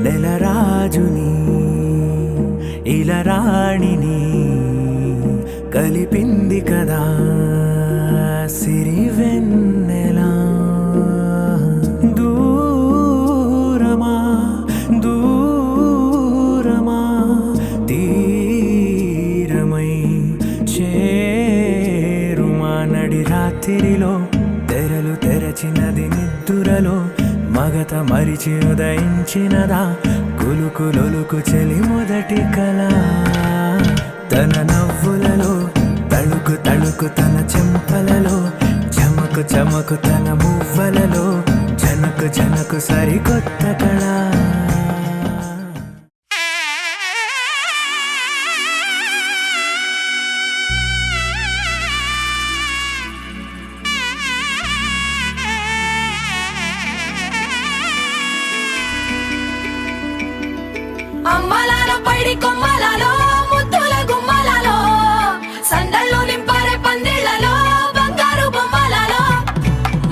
నెలరాజుని ఇలరాణిని కలిపింది కదా సిరివెన్నెలా. దూరమా దూరమా తీరమై చేరుమా నడి రాత్రిలో తెరలు తెరచినది నిద్దురలో మగత మరిచి ఉదయించినదా కులుకులొలుకు చెలి మొదటి కళ. తన నవ్వులలో తళుకు తళుకు తన చెంపలలో చమకు చమకు తన మువ్వలలో జనకు జనకు సరికొత్త కళ. అమ్మలాలో పైడి కొమ్మలలో ముద్దుల గుమ్మలలో సందళ్ళు నింపారే పందిళ్లలో బంగారు బొమ్మలలో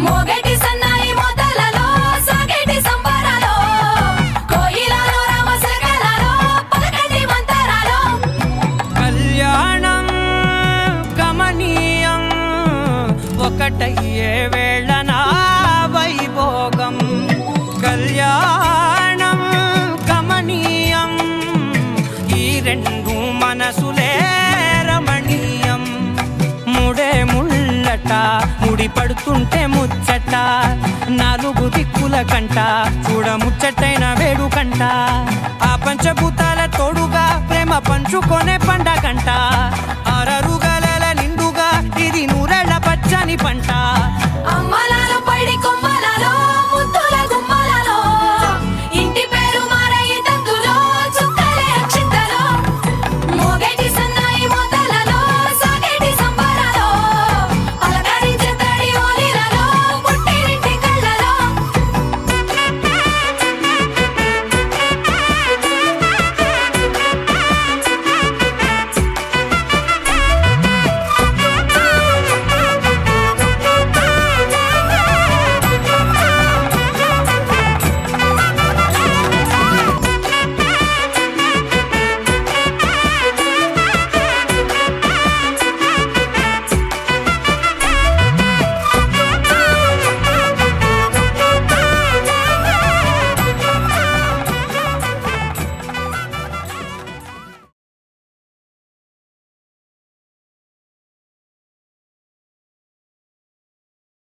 మోగేటి సన్నాయి మోతలలో సాగేటి సంబరాలో కోయిలలో రామశకలలో పలకటి మంతరాలో. కళ్యాణం గమనీయం ఒకటయ్యే వేళ నా వైభోగం. కళ్యాణం గమనీయం ఈ రెండు మనసులే రమణీయం. ముడే ముళ్ళట ముడి పడుతుంటే ముచ్చట నాలుగు దిక్కుల కంట చూడ ముచ్చటైన వేడుకంట. ఆ పంచభూతాల తోడుగా ప్రేమ పంచుకొనే పండగ